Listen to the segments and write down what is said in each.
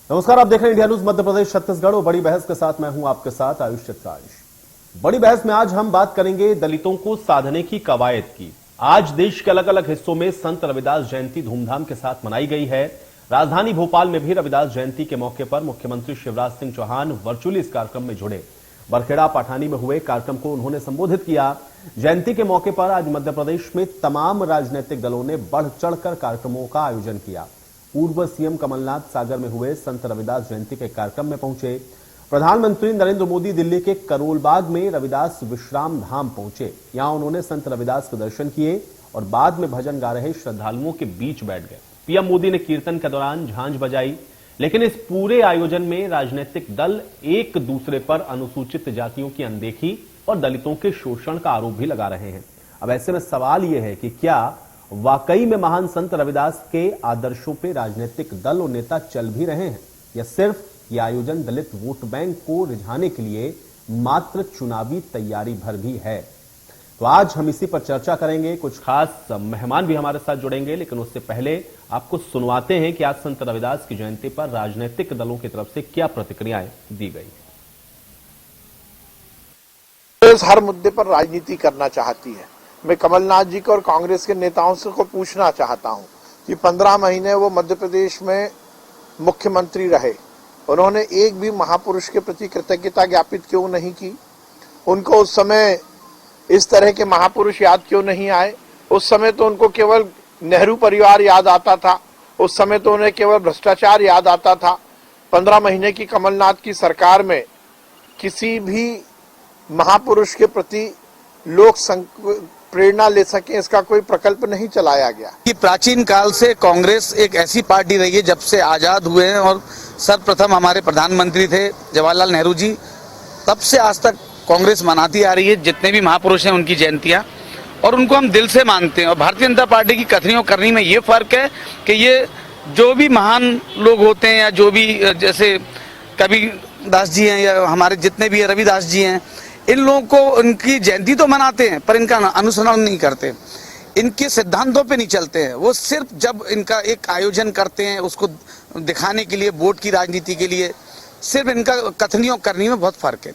नमस्कार, आप देख रहे हैं इंडिया न्यूज मध्य प्रदेश छत्तीसगढ़ और बड़ी बहस के साथ मैं हूं आपके साथ आयुष चित्रांश। बड़ी बहस में आज हम बात करेंगे दलितों को साधने की कवायद की। आज देश के अलग अलग हिस्सों में संत रविदास जयंती धूमधाम के साथ मनाई गई है। राजधानी भोपाल में भी रविदास जयंती के मौके पर मुख्यमंत्री शिवराज सिंह चौहान वर्चुअली इस कार्यक्रम में जुड़े। बरखेड़ा पाठानी में हुए कार्यक्रम को उन्होंने संबोधित किया। जयंती के मौके पर आज मध्य प्रदेश में तमाम राजनीतिक दलों ने बढ़ चढ़कर कार्यक्रमों का आयोजन किया। पूर्व सीएम कमलनाथ सागर में हुए संत रविदास जयंती के कार्यक्रम में पहुंचे। प्रधानमंत्री नरेंद्र मोदी दिल्ली के करोलबाग में रविदास विश्राम धाम पहुंचे। यहां उन्होंने संत रविदास के दर्शन किए और बाद में भजन गा रहे श्रद्धालुओं के बीच बैठ गए। पीएम मोदी ने कीर्तन के दौरान झांझ बजाई, लेकिन इस पूरे आयोजन में राजनीतिक दल एक दूसरे पर अनुसूचित जातियों की अनदेखी और दलितों के शोषण का आरोप भी लगा रहे हैं। अब ऐसे में सवाल यह है कि क्या वाकई में महान संत रविदास के आदर्शों पे राजनीतिक दल और नेता चल भी रहे हैं, या सिर्फ यह आयोजन दलित वोट बैंक को रिझाने के लिए मात्र चुनावी तैयारी भर भी है? तो आज हम इसी पर चर्चा करेंगे। कुछ खास मेहमान भी हमारे साथ जुड़ेंगे, लेकिन उससे पहले आपको सुनवाते हैं कि आज संत रविदास की जयंती पर राजनीतिक दलों की तरफ से क्या प्रतिक्रियाएं दी गई। हर मुद्दे पर राजनीति करना चाहती है। मैं कमलनाथ जी को और कांग्रेस के नेताओं से को पूछना चाहता हूं कि 15 महीने वो मध्य प्रदेश में मुख्यमंत्री रहे, उन्होंने एक भी महापुरुष के प्रति कृतज्ञता ज्ञापित क्यों नहीं की? उनको उस समय इस तरह के महापुरुष याद क्यों नहीं आए? उस समय तो उनको केवल नेहरू परिवार याद आता था, उस समय तो उन्हें केवल भ्रष्टाचार याद आता था। 15 महीने की कमलनाथ की सरकार में किसी भी महापुरुष के प्रति लोग प्रेरणा ले सके, इसका कोई प्रकल्प नहीं चलाया गया। कि प्राचीन काल से कांग्रेस एक ऐसी पार्टी रही है, जब से आजाद हुए हैं और सर्वप्रथम हमारे प्रधानमंत्री थे जवाहरलाल नेहरू जी, तब से आज तक कांग्रेस मनाती आ रही है जितने भी महापुरुष हैं उनकी जयंतियां, और उनको हम दिल से मानते हैं। और भारतीय जनता पार्टी की कथनियों करनी में ये फर्क है कि ये जो भी महान लोग होते हैं, या जो भी जैसे कबीर दास जी हैं या हमारे जितने भी रविदास जी हैं, इन लोगों को उनकी जयंती तो मनाते हैं पर इनका अनुसरण नहीं करते, इनके सिद्धांतों पे नहीं चलते हैं। वो सिर्फ जब इनका एक आयोजन करते हैं उसको दिखाने के लिए, वोट की राजनीति के लिए, सिर्फ इनका कथनियों करनी में बहुत फर्क है।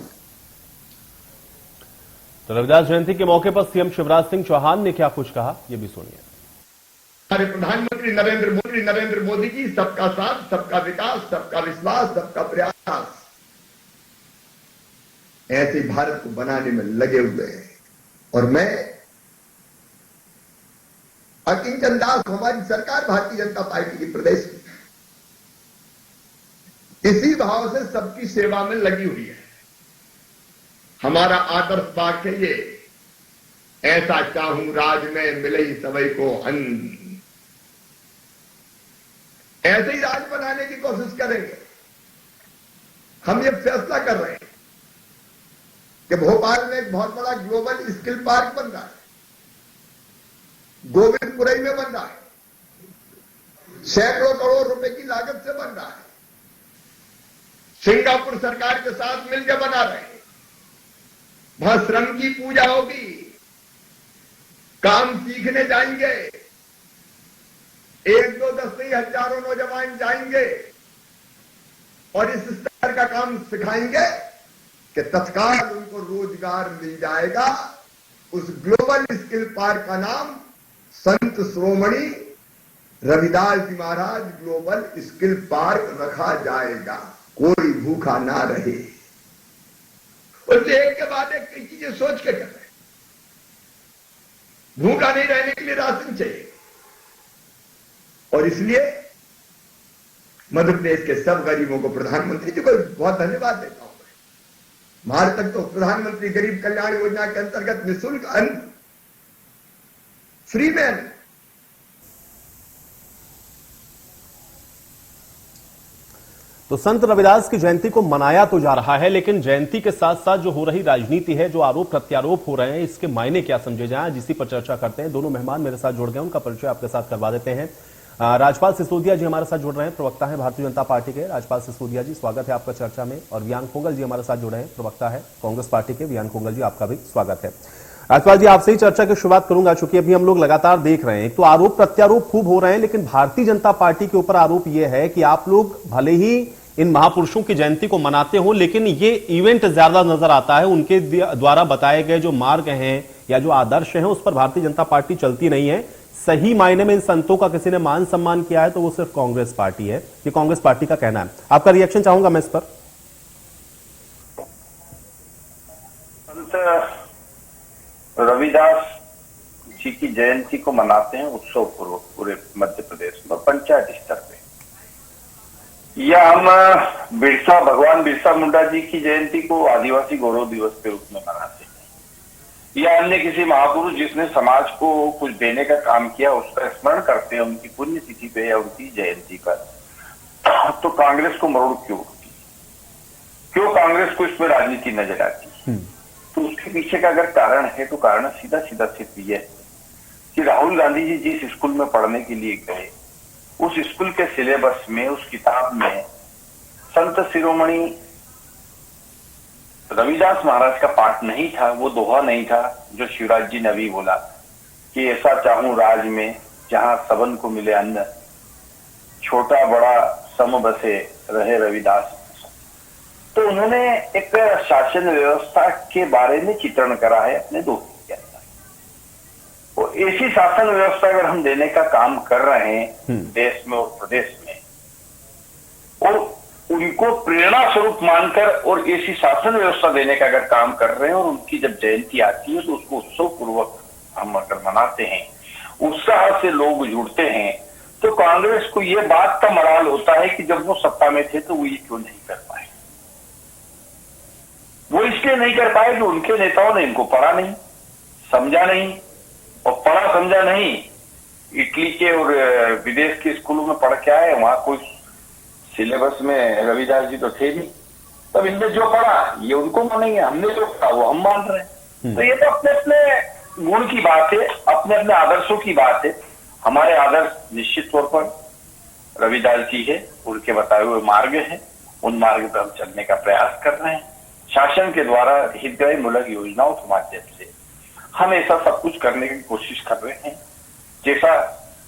तो रविदास जयंती के मौके पर सीएम शिवराज सिंह चौहान ने क्या कुछ कहा, ये भी सुनिए। हमारे प्रधानमंत्री नरेंद्र मोदी जी सबका साथ, सबका विकास, सबका विश्वास, सबका प्रयास, ऐसे भारत को बनाने में लगे हुए हैं। और मैं अकिंचन दास, हमारी सरकार भारतीय जनता पार्टी की प्रदेश की, इसी भाव से सबकी सेवा में लगी हुई है। हमारा आदर्श वाक्य ये, ऐसा चाहूं राज में मिले ही सबई को अन्न। ऐसे ही राज बनाने की कोशिश करेंगे। हम ये फैसला कर रहे हैं कि भोपाल में एक बहुत बड़ा ग्लोबल स्किल पार्क बन रहा है, गोविंदपुरई में बन रहा है, सैकड़ों करोड़ रुपए की लागत से बन रहा है। सिंगापुर सरकार के साथ मिलकर बना रहे हैं। वहां श्रम की पूजा होगी, काम सीखने जाएंगे, 1, 2, 10 नहीं हजारों नौजवान जाएंगे और इस स्तर का काम सिखाएंगे कि तत्काल उनको रोजगार मिल जाएगा। उस ग्लोबल स्किल पार्क का नाम संत श्रोमणी रविदास जी महाराज ग्लोबल स्किल पार्क रखा जाएगा। कोई भूखा ना रहे। और एक के बाद एक कई चीजें सोच के कर रहे हैं। भूखा नहीं रहने के लिए राशन चाहिए, और इसलिए मध्य प्रदेश के सब गरीबों को प्रधानमंत्री जी को बहुत धन्यवाद देता हूं। भारत तक तो प्रधानमंत्री गरीब कल्याण योजना के अंतर्गत निःशुल्क अन्न, फ्री में अन्न। तो संत रविदास की जयंती को मनाया तो जा रहा है, लेकिन जयंती के साथ साथ जो हो रही राजनीति है, जो आरोप प्रत्यारोप हो रहे हैं, इसके मायने क्या समझे जाएं, आज इसी पर चर्चा करते हैं। दोनों मेहमान मेरे साथ जुड़ गए, उनका परिचय आपके साथ करवा देते हैं। राजपाल सिसोदिया जी हमारे साथ जुड़ रहे हैं, प्रवक्ता है भारतीय जनता पार्टी के। राजपाल सिसोदिया जी, स्वागत है आपका चर्चा में। और वियान खोंगल जी हमारे साथ जुड़े हैं, प्रवक्ता है कांग्रेस पार्टी के। वियान खोंगल जी, आपका भी स्वागत है। राजपाल जी, आपसे ही चर्चा की शुरुआत करूंगा, चूंकि अभी हम लोग लगातार देख रहे हैं, एक तो आरोप प्रत्यारोप खूब हो रहे हैं, लेकिन भारतीय जनता पार्टी के ऊपर आरोप यह है कि आप लोग भले ही इन महापुरुषों की जयंती को मनाते हो, लेकिन ये इवेंट ज्यादा नजर आता है। उनके द्वारा बताए गए जो मार्ग हैं या जो आदर्श हैं उस पर भारतीय जनता पार्टी चलती नहीं है। सही मायने में इन संतों का किसी ने मान सम्मान किया है तो वो सिर्फ कांग्रेस पार्टी है। ये कांग्रेस पार्टी का कहना है। आपका रिएक्शन चाहूंगा मैं इस पर। संत रविदास जी की जयंती को मनाते हैं उत्सव पूर्वक पूरे मध्य प्रदेश में पंचायत स्तर पे, या हम भगवान बिरसा मुंडा जी की जयंती को आदिवासी गौरव दिवस के रूप में मनाते हैं, या अन्य किसी महापुरुष जिसने समाज को कुछ देने का काम किया उसका स्मरण करते हैं उनकी पुण्यतिथि पे या उनकी जयंती पर, तो कांग्रेस को मरोड़ क्यों होती? क्यों कांग्रेस को इसमें राजनीति नजर आती? तो उसके पीछे का अगर कारण है तो कारण सीधा सीधा सिर्फ यह है कि राहुल गांधी जी जिस स्कूल में पढ़ने के लिए गए उस स्कूल के सिलेबस में, उस किताब में संत शिरोमणि रविदास महाराज का पाठ नहीं था, वो दोहा नहीं था जो शिवराज जी ने अभी बोला कि ऐसा चाहूं राज में जहां सबन को मिले अन्न, छोटा बड़ा सम बसे रहे रविदास। तो उन्होंने एक शासन व्यवस्था के बारे में चित्रण करा है अपने दोहे के अंदर। और ऐसी शासन व्यवस्था अगर हम देने का काम कर रहे हैं देश में और प्रदेश में, और उनको प्रेरणा स्वरूप मानकर और ऐसी शासन व्यवस्था देने का अगर काम कर रहे हैं और उनकी जब जयंती आती है तो उसको उत्सव पूर्वक हम अगर मनाते हैं, उत्साह से लोग जुड़ते हैं, तो कांग्रेस को यह बात का मलाल होता है कि जब वो सत्ता में थे तो वो ये क्यों नहीं कर पाए। वो इसलिए नहीं कर पाए कि उनके नेताओं ने इनको पढ़ा नहीं, समझा नहीं, और पढ़ा समझा नहीं इटली के और विदेश के स्कूलों में पढ़ के आए, वहां कोई सिलेबस में रविदास जी तो थे नहीं, तब इनने जो पढ़ा ये उनको मानेंगे, हमने जो पढ़ा वो हम मान रहे हैं। तो ये तो अपने अपने गुण की बात है, अपने अपने आदर्शों की बात है। हमारे आदर्श निश्चित तौर पर रविदास जी है, उनके बताए हुए मार्ग है, उन मार्ग पर हम चलने का प्रयास कर रहे हैं। शासन के द्वारा हितग्राहीमूलक योजनाओं के माध्यम से हम ऐसा सब कुछ करने की कोशिश कर रहे हैं जैसा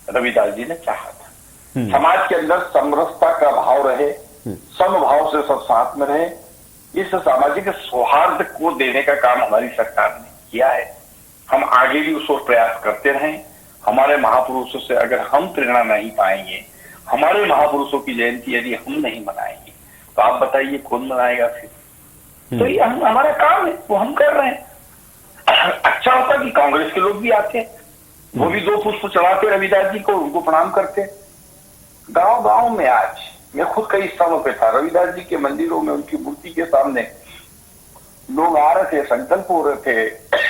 रविदास जी ने चाहा था। समाज के अंदर समरसता का भाव रहे, समभाव से सब साथ में रहे, इस सामाजिक सौहार्द को देने का काम हमारी सरकार ने किया है। हम आगे भी उस ओर प्रयास करते रहें। हमारे महापुरुषों से अगर हम प्रेरणा नहीं पाएंगे, हमारे महापुरुषों की जयंती यदि हम नहीं मनाएंगे, तो आप बताइए कौन मनाएगा फिर? तो ये हमारा काम है, वो हम कर रहे हैं। अच्छा होता कि कांग्रेस के लोग भी आते, वो भी 2 पुष्प चढ़ाते रविदास जी को, उनको प्रणाम करते। गांव गांव में आज मैं खुद कई स्थानों पे था, रविदास जी के मंदिरों में उनकी मूर्ति के सामने लोग आ रहे थे, संकल्प हो रहे थे,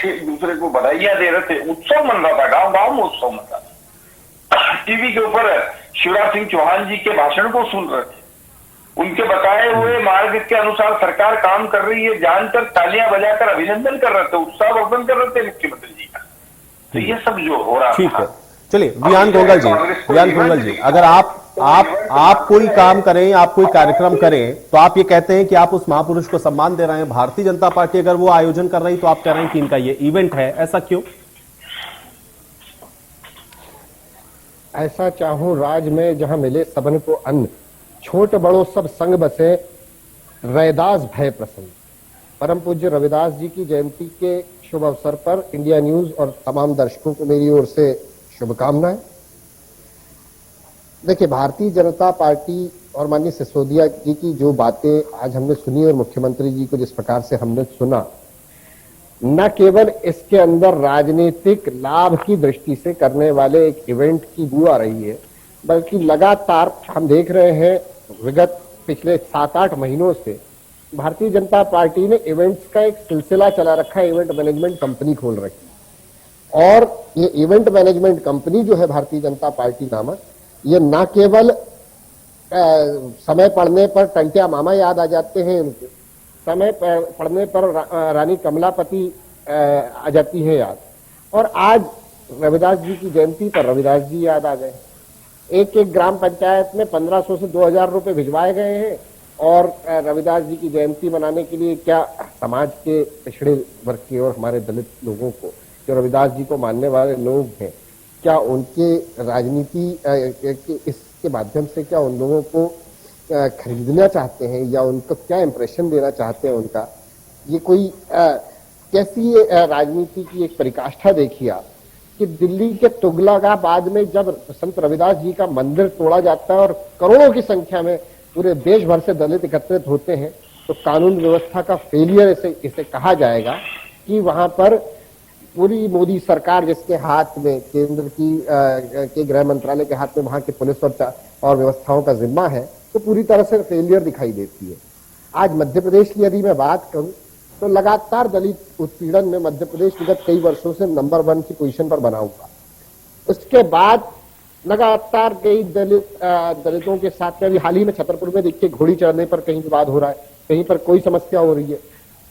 एक दूसरे को बधाइयां दे रहे थे, उत्सव मन रहा था, गांव गांव में उत्सव मन रहा था। टीवी के ऊपर शिवराज सिंह चौहान जी के भाषण को सुन रहे थे, उनके बताए हुए मार्ग के अनुसार सरकार काम कर रही है जानकर तालियां बजाकर अभिनंदन कर रहे थे, उत्साहवर्धन कर रहे थे मुख्यमंत्री जी का। तो ये सब जो हो रहा ठीक था। है, चलिए वियान गोंगल जी, अगर आप कोई काम करें, आप कोई कार्यक्रम करें, तो आप ये कहते हैं कि आप उस महापुरुष को सम्मान दे रहे हैं। भारतीय जनता पार्टी अगर वो आयोजन कर रही तो आप कह रहे हैं कि इनका ये इवेंट है, ऐसा क्यों? ऐसा चाहूं राज में जहां मिले सबन को अन्न, छोट बड़ो सब संग बसे रैदास भय प्रसन्न। परम पूज्य रविदास जी की जयंती के शुभ अवसर पर इंडिया न्यूज और तमाम दर्शकों को मेरी ओर से शुभकामनाएं। देखिए, भारतीय जनता पार्टी और माननीय सिसोदिया जी की जो बातें आज हमने सुनी और मुख्यमंत्री जी को जिस प्रकार से हमने सुना, न केवल इसके अंदर राजनीतिक लाभ की दृष्टि से करने वाले एक इवेंट की बू आ रही है, बल्कि लगातार हम देख रहे हैं विगत पिछले 7-8 महीनों से भारतीय जनता पार्टी ने इवेंट्स का एक सिलसिला चला रखा है, इवेंट मैनेजमेंट कंपनी खोल रखी। और ये इवेंट मैनेजमेंट कंपनी जो है भारतीय जनता पार्टी नामक, ये न केवल समय पड़ने पर टंटिया मामा याद आ जाते हैं उनको, समय पड़ने पर रानी कमलापति आ जाती है याद, और आज रविदास जी की जयंती पर रविदास जी याद आ गए। एक एक ग्राम पंचायत में 1500 से 2000 रुपए भिजवाए गए हैं, और रविदास जी की जयंती मनाने के लिए क्या समाज के पिछड़े वर्ग के और हमारे दलित लोगों को, जो रविदास जी को मानने वाले लोग हैं, क्या उनके राजनीति इसके माध्यम से क्या उन लोगों को खरीदना चाहते हैं या उनको क्या इंप्रेशन देना चाहते हैं उनका, ये कोई कैसी राजनीति की एक परिकाष्ठा देखिए आप कि दिल्ली के तुगलकाबाद में जब संत रविदास जी का मंदिर तोड़ा जाता है और करोड़ों की संख्या में पूरे देश भर से दलित एकत्रित होते हैं, तो कानून व्यवस्था का फेलियर इसे कहा जाएगा कि वहां पर पूरी मोदी सरकार जिसके हाथ में केंद्र की के गृह मंत्रालय के हाथ में वहां के पुलिस और व्यवस्थाओं का जिम्मा है, तो पूरी तरह से फेलियर दिखाई देती है। आज मध्य प्रदेश की यदि मैं बात करूं तो लगातार दलित उत्पीड़न में मध्य प्रदेश विगत कई वर्षों से नंबर 1 की पोजीशन पर बना हुआ। उसके बाद लगातार कई दलितों के साथ में, अभी हाल ही में छतरपुर में देखिए घोड़ी चढ़ने पर कहीं विवाद हो रहा है, कहीं पर कोई समस्या हो रही है।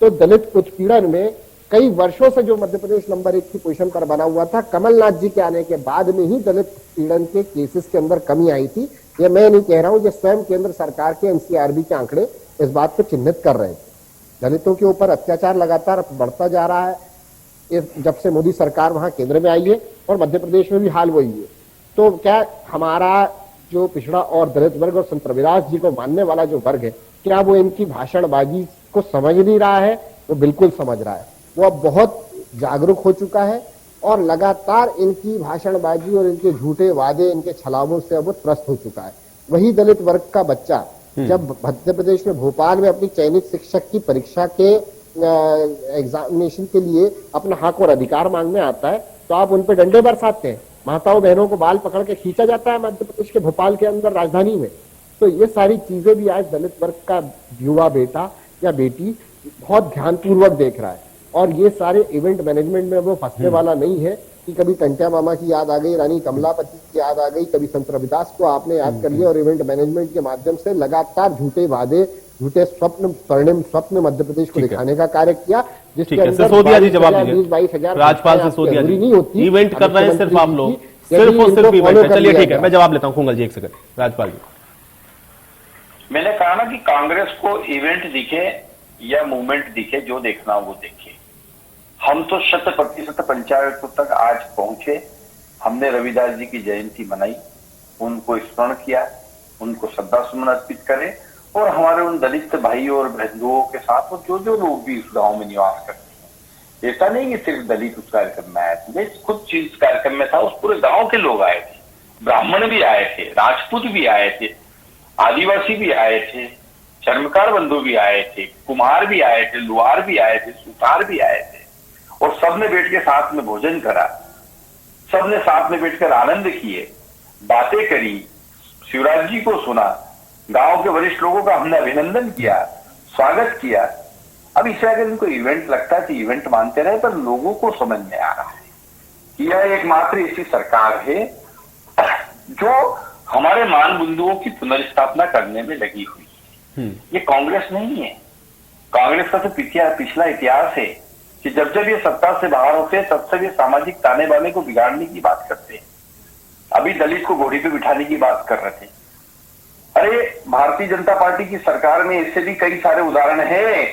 तो दलित उत्पीड़न में कई वर्षों से जो मध्य प्रदेश नंबर 1 की पोजीशन पर बना हुआ था, कमलनाथ जी के आने के बाद में ही दलित उत्पीड़न के केसेस के अंदर कमी आई थी। ये मैं नहीं कह रहा हूं, ये स्वयं केंद्र सरकार के एनसीआरबी के आंकड़े इस बात को चिन्हित कर रहे थे। दलितों के ऊपर अत्याचार लगातार बढ़ता जा रहा है जब से मोदी सरकार वहां केंद्र में आई है, और मध्य प्रदेश में भी हाल वही है। तो क्या हमारा जो पिछड़ा और दलित वर्ग और संत रविदास जी को मानने वाला जो वर्ग है, क्या वो इनकी भाषणबाजी को समझ नहीं रहा है? वो बिल्कुल समझ रहा है। वो अब बहुत जागरूक हो चुका है और लगातार इनकी भाषणबाजी और इनके झूठे वादे, इनके छलावों से अब वो त्रस्त हो चुका है। वही दलित वर्ग का बच्चा जब मध्य प्रदेश में भोपाल में अपनी चयनित शिक्षक की परीक्षा के एग्जामिनेशन के लिए अपना हक और अधिकार मांगने आता है, तो आप उन पर डंडे बरसाते हैं, माताओं बहनों को बाल पकड़ के खींचा जाता है मध्य प्रदेश के भोपाल के अंदर, राजधानी में। तो ये सारी चीजें भी आज दलित वर्ग का युवा बेटा या बेटी बहुत ध्यानपूर्वक देख रहा है। और ये सारे इवेंट मैनेजमेंट में वो फंसने वाला नहीं है कि कभी टंट्या मामा की याद आ गई, रानी कमलापति की याद आ गई, कभी संत रविदास को आपने याद कर लिया, और इवेंट मैनेजमेंट के माध्यम से लगातार झूठे वादे, झूठे स्वप्न, स्वर्णिम स्वप्न मध्य प्रदेश को दिखाने का कार्य किया, जिसके अंदर सिसोदिया जी जवाब दीजिए। 22,000 राजपाल सिसोदिया जी नहीं होती, इवेंट कर रहे हैं सिर्फ आप लोग, सिर्फ और सिर्फ इवेंट है। चलिए ठीक है, मैं जवाब लेता हूं। कुंगल जी एक सेकंड। राजपाल जी, मैंने कहा ना कि कांग्रेस को इवेंट दिखे या मूवमेंट दिखे, जो देखना हो वो देखे। हम तो 100% पंचायतों तक आज पहुंचे। हमने रविदास जी की जयंती मनाई, उनको स्मरण किया, उनको श्रद्धा सुमन अर्पित करे, और हमारे उन दलित भाई और बहनों के साथ वो जो लोग भी इस गांव में निवास करते हैं। ऐसा नहीं कि सिर्फ दलित उस कार्यक्रम में आए थे, मैं खुद चीज कार्यक्रम में था, उस पूरे गांव के लोग आए थे, ब्राह्मण भी आए थे, राजपूत भी आए थे, आदिवासी भी आए थे, चर्मकार बंधु भी आए थे, कुम्हार भी आए थे, लुहार भी आए थे, सुतार भी आए थे, और सबने बैठ के साथ में भोजन करा, सबने साथ में बैठकर आनंद किए, बातें करी, शिवराज जी को सुना, गांव के वरिष्ठ लोगों का हमने अभिनंदन किया, स्वागत किया। अब इसे अगर इनको इवेंट लगता है तो इवेंट मानते रहे, पर लोगों को समझ में आ रहा है कि यह एकमात्र ऐसी सरकार है जो हमारे मान बिंदुओं की पुनर्स्थापना करने में लगी हुई है। ये कांग्रेस नहीं है। कांग्रेस का तो पिछला इतिहास है कि जब जब ये सत्ता से बाहर होते हैं तब तक ये सामाजिक ताने बाने को बिगाड़ने की बात करते हैं। अभी दलित को घोड़ी पे बिठाने की बात कर रहे थे। अरे भारतीय जनता पार्टी की सरकार में ऐसे भी कई सारे उदाहरण हैं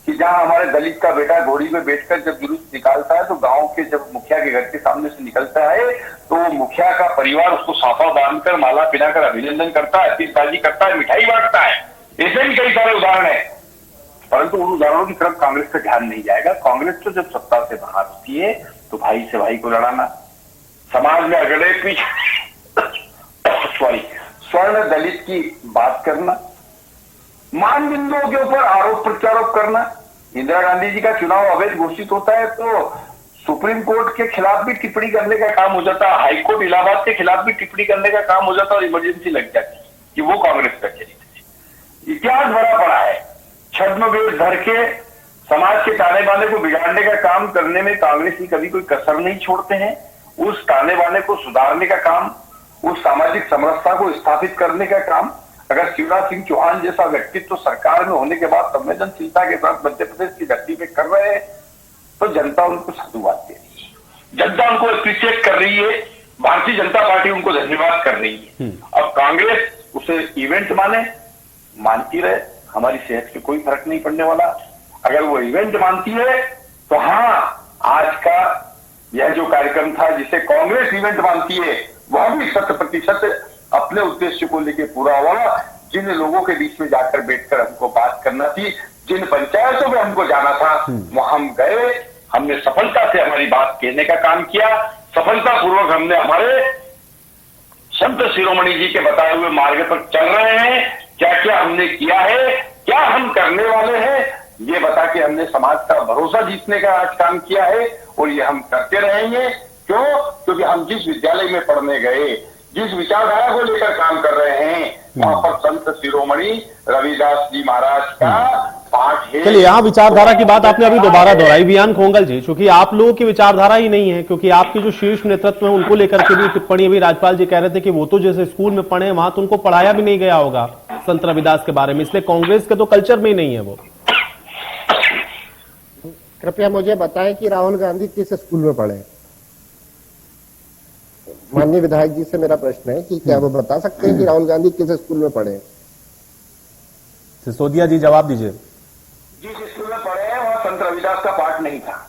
कि जहां हमारे दलित का बेटा घोड़ी पे बैठकर जब जुलूस निकालता है तो गांव के जब मुखिया के घर के सामने से निकलता है तो मुखिया का परिवार उसको साफा बांधकर, माला पहनाकर अभिनंदन करता है, आतिशबाजी करता है, मिठाई बांटता है। ऐसे भी कई सारे उदाहरण है, परंतु उन उदाहरणों की तरफ कांग्रेस का ध्यान नहीं जाएगा। कांग्रेस तो जब सत्ता से बाहर होती है तो भाई से भाई को लड़ाना, समाज में अगड़े स्वर्ण दलित की बात करना, मान बिंदुओं के ऊपर आरोप प्रत्यारोप करना। इंदिरा गांधी जी का चुनाव अवैध घोषित होता है तो सुप्रीम कोर्ट के खिलाफ भी टिप्पणी करने का काम हो जाता है, हाईकोर्ट इलाहाबाद के खिलाफ भी टिप्पणी करने का काम हो जाता है और इमरजेंसी लग जाती है कि वो कांग्रेस का चरित्र है। इतिहास भरा पड़ा है, छद्मवेश धर के समाज के ताने बाने को बिगाड़ने का काम करने में कांग्रेस की कभी कोई कसर नहीं छोड़ते हैं। उस ताने बाने को सुधारने का काम, उस सामाजिक समरसता को स्थापित करने का काम अगर शिवराज सिंह चौहान जैसा व्यक्तित्व तो सरकार में होने के बाद संवेदनशीलता के साथ मध्य प्रदेश की धरती पे कर रहे हैं तो जनता उनको साधुवाद दे रही है, जनता उनको अप्रिशिएट कर रही है, भारतीय जनता पार्टी उनको धन्यवाद कर रही है। अब कांग्रेस उसे इवेंट मानती रहे, हमारी सेहत पे कोई फर्क नहीं पड़ने वाला। अगर वो इवेंट मानती है तो हाँ, आज का यह जो कार्यक्रम था जिसे कांग्रेस इवेंट मानती है वह भी 100% अपने उद्देश्य को लेकर पूरा हुआ। जिन लोगों के बीच में जाकर बैठकर हमको बात करना थी, जिन पंचायतों में हमको जाना था, वहां हम गए। हमने सफलता से हमारी बात कहने का काम किया। सफलतापूर्वक हमने हमारे संत शिरोमणि जी के बताए हुए मार्ग पर चल रहे हैं। क्या क्या हमने किया है, क्या हम करने वाले हैं, ये बता के हमने समाज का भरोसा जीतने का आज काम किया है और ये हम करते रहेंगे। क्यों? क्योंकि हम जिस विद्यालय में पढ़ने गए, जिस विचारधारा को लेकर काम कर रहे हैं, वहां पर संत शिरोमणि रविदास जी महाराज का पाठ है। चलिए, यहाँ विचारधारा की बात आपने अभी दोबारा दोहराई वियान खोंगल जी, क्योंकि आप लोगों की विचारधारा ही नहीं है, क्योंकि आपके जो शीर्ष नेतृत्व है उनको लेकर के भी टिप्पणी अभी राजपाल जी कह रहे थे कि वो तो जैसे स्कूल में पढ़े वहां तो उनको पढ़ाया भी नहीं गया होगा संत रविदास के बारे में, इसलिए कांग्रेस के तो कल्चर में ही नहीं है वो। कृपया मुझे बताएं कि राहुल गांधी किस स्कूल में पढ़े। माननीय विधायक जी से मेरा प्रश्न है कि क्या वो बता सकते हैं कि राहुल गांधी किस स्कूल में पढ़े। सिसोदिया जी जवाब दीजिए। जिस स्कूल में पढ़े हैं वहां संत रविदास का पाठ नहीं था।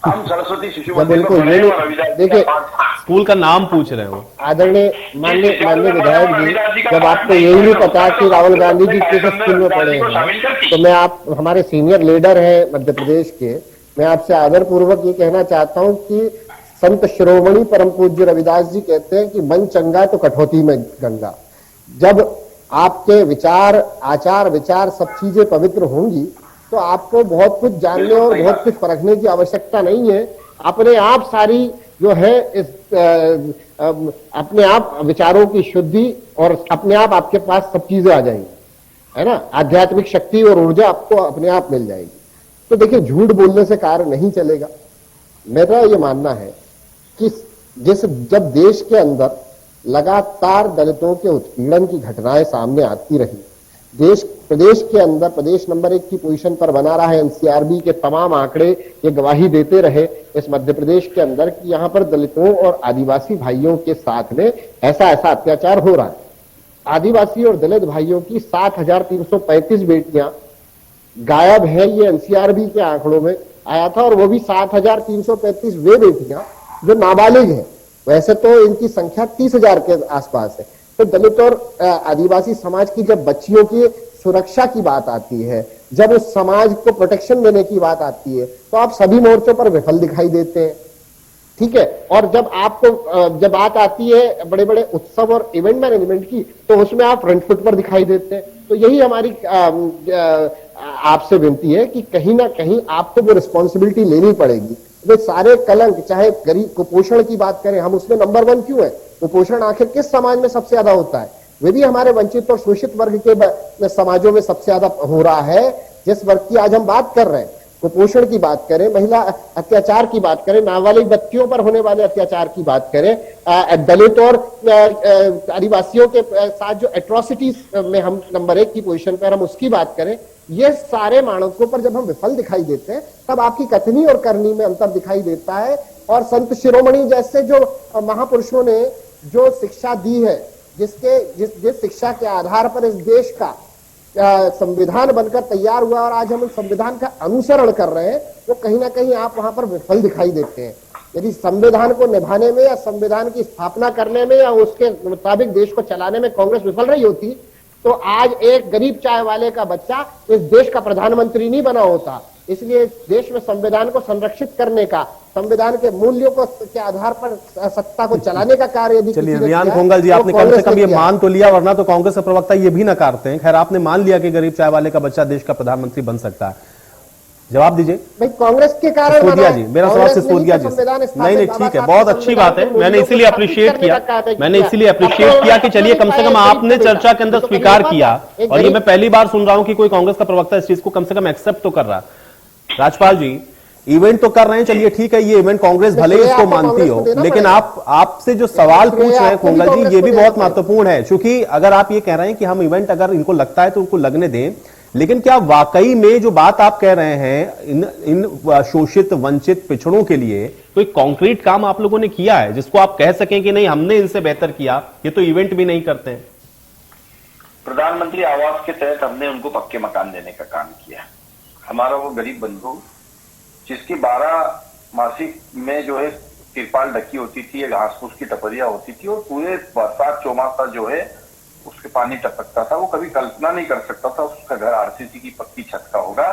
हम सरस्वती शिशु मंदिर में बिल्कुल, पढ़े हैं, वहां रविदास जी देखिए, का पाठ था। स्कूल का नाम पूछ रहे हो। आदरणीय माननीय विधायक जी, जब आपको यही नहीं पता कि राहुल गांधी जी किस स्कूल में पढ़े हैं, तो मैं आप हमारे सीनियर लीडर हैं मध्य प्रदेश के, मैं आपसे आदरपूर्वक ये कहना चाहता हूं कि संत शिरोमणि परम पूज्य रविदास जी कहते हैं कि मन चंगा तो कठौती में गंगा। जब आपके विचार, आचार विचार सब चीजें पवित्र होंगी तो आपको बहुत कुछ जानने और बहुत कुछ परखने की आवश्यकता नहीं है। अपने आप सारी जो है इस अपने आप विचारों की शुद्धि और अपने आप आपके पास सब चीजें आ जाएंगी, है ना। आध्यात्मिक शक्ति और ऊर्जा आपको अपने आप मिल जाएगी। तो देखिए, झूठ बोलने से कार्य नहीं चलेगा। मेरा ये मानना है कि जब देश के अंदर लगातार दलितों के उत्पीड़न की घटनाएं सामने आती रही, प्रदेश के अंदर प्रदेश नंबर 1 की पोजीशन पर बना रहा है, एनसीआरबी के तमाम आंकड़े ये गवाही देते रहे इस मध्य प्रदेश के अंदर कि यहां पर दलितों और आदिवासी भाइयों के साथ में ऐसा अत्याचार हो रहा है। आदिवासी और दलित भाइयों की 7,335 बेटियां गायब है, ये एनसीआरबी के आंकड़ों में आया था, और वो भी 7,335 वे बेटियां जो नाबालिग हैं। वैसे तो इनकी संख्या 30,000 के आसपास है। तो दलित और आदिवासी समाज की जब बच्चियों की सुरक्षा की बात आती है, जब उस समाज को प्रोटेक्शन देने की बात आती है, तो आप सभी मोर्चों पर विफल दिखाई देते हैं, ठीक है। और जब बात आती है बड़े बड़े उत्सव और इवेंट मैनेजमेंट की, तो उसमें आप फ्रंट फुट पर दिखाई देते हैं। तो यही हमारी आपसे विनती है कि कहीं ना कहीं आपको वो रिस्पॉन्सिबिलिटी लेनी पड़ेगी। वे सारे कलंक, चाहे गरीब कुपोषण की बात करें, हम उसमें नंबर 1 क्यों है? कुपोषण आखिर किस समाज में सबसे ज्यादा होता है? वे भी हमारे वंचित और शोषित वर्ग के समाजों में सबसे ज्यादा हो रहा है। जिस वर्ग की आज हम बात कर रहे हैं, कुपोषण की बात करें, महिला अत्याचार की बात करें, नाबालिग बच्चियों पर होने वाले अत्याचार की बात करें, दलित और आदिवासियों के साथ जो एट्रोसिटीज में हम नंबर 1 की पोजीशन पर हम उसकी बात करें, ये सारे मानकों पर जब हम विफल दिखाई देते हैं, तब आपकी कथनी और करनी में अंतर दिखाई देता है। और संत शिरोमणि जैसे जो महापुरुषों ने जो शिक्षा दी है, जिस शिक्षा के आधार पर इस देश का संविधान बनकर तैयार हुआ और आज हम उस संविधान का अनुसरण कर रहे हैं, वो कहीं ना कहीं आप वहां पर विफल दिखाई देते हैं। यदि संविधान को निभाने में या संविधान की स्थापना करने में या उसके मुताबिक देश को चलाने में कांग्रेस विफल रही होती, तो आज एक गरीब चाय वाले का बच्चा इस देश का प्रधानमंत्री नहीं बना होता। इसलिए देश में संविधान को संरक्षित करने का, संविधान के मूल्यों को के आधार पर सत्ता को चलाने का कार्य यदि चलिए वियान खोंगल जी, आपने कम से कम ये मान तो लिया, वरना तो कांग्रेस के प्रवक्ता ये भी नकारते हैं। खैर, आपने मान लिया कि गरीब चाय वाले का बच्चा देश का प्रधानमंत्री बन सकता है। जवाब दीजिए। भाई, कांग्रेस के कारण सिसोदिया जी, मेरा सवाल सिसोदिया जी। नहीं, ठीक है, बहुत अच्छी बात है। मैंने इसीलिए अप्रिशिएट किया कि चलिए कम से कम आपने चर्चा के अंदर स्वीकार किया, और ये मैं पहली बार सुन रहा हूं कि कोई कांग्रेस का प्रवक्ता इस चीज को कम से कम एक्सेप्ट तो कर रहा है। राजपाल जी, इवेंट तो कर रहे हैं, चलिए ठीक है, ये इवेंट कांग्रेस भले ही इसको मानती हो, लेकिन आपसे जो सवाल पूछ रहे हैं खोंगल जी, ये भी बहुत महत्वपूर्ण है। क्योंकि अगर आप ये कह रहे हैं कि हम इवेंट अगर इनको लगता है तो उनको लगने दें, लेकिन क्या वाकई में जो बात आप कह रहे हैं इन शोषित वंचित पिछड़ों के लिए कोई कॉन्क्रीट काम आप लोगों ने किया है जिसको आप कह सकें कि नहीं हमने इनसे बेहतर किया? ये तो इवेंट भी नहीं करते हैं। प्रधानमंत्री आवास के तहत हमने उनको पक्के मकान देने का काम किया। हमारा वो गरीब बंधु जिसकी 12 मासिक में जो है तिरपाल ढकी होती थी, घास फूस की टपरियां होती थी, और पूरे बरसात चौमासा जो है उसके पानी टपकता था, वो कभी कल्पना नहीं कर सकता था उसका घर आरसीसी की पक्की छत का होगा।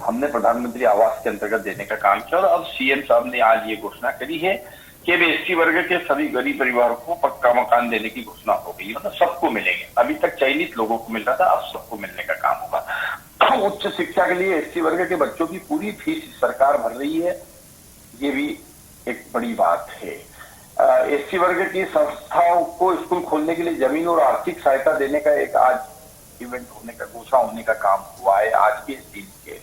हमने प्रधानमंत्री आवास के अंतर्गत देने का काम किया और अब सीएम साहब ने आज ये घोषणा करी है कि अब एसटी वर्ग के सभी गरीब परिवारों को पक्का मकान देने की घोषणा हो गई है। मतलब सबको मिलेंगे, अभी तक चयनित लोगों को मिल रहा था, अब सबको मिलने का काम होगा। उच्च शिक्षा के लिए एसटी वर्ग के बच्चों की पूरी फीस सरकार भर रही है, ये भी एक बड़ी बात है। एसटी वर्ग की संस्थाओं को स्कूल खोलने के लिए जमीन और आर्थिक सहायता देने का एक आज इवेंट होने का, घोषणा होने का काम हुआ है आज के इस दिन के।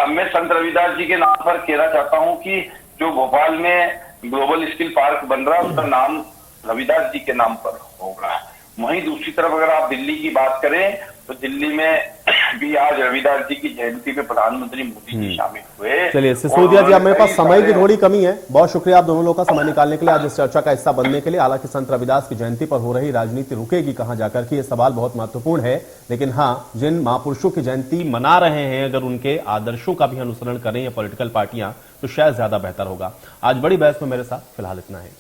मैं संत रविदास जी के नाम पर कहना चाहता हूं कि जो भोपाल में ग्लोबल स्किल पार्क बन रहा है उसका नाम रविदास जी के नाम पर होगा। वहीं दूसरी तरफ अगर आप दिल्ली की बात करें तो दिल्ली में भी आज रविदास जी की जयंती में प्रधानमंत्री मोदी जी शामिल हुए। चलिए सिसोदिया जी, अब मेरे पास समय की थोड़ी कमी है, बहुत शुक्रिया आप दोनों लोगों का समय निकालने के लिए, आज इस चर्चा का हिस्सा बनने के लिए। हालांकि संत रविदास की जयंती पर हो रही राजनीति रुकेगी कहां जाकर के, ये सवाल बहुत महत्वपूर्ण है। लेकिन हाँ, जिन महापुरुषों की जयंती मना रहे हैं अगर उनके आदर्शों का भी अनुसरण करें या पॉलिटिकल पार्टियां, तो शायद ज्यादा बेहतर होगा। आज बड़ी बहस में मेरे साथ फिलहाल इतना है।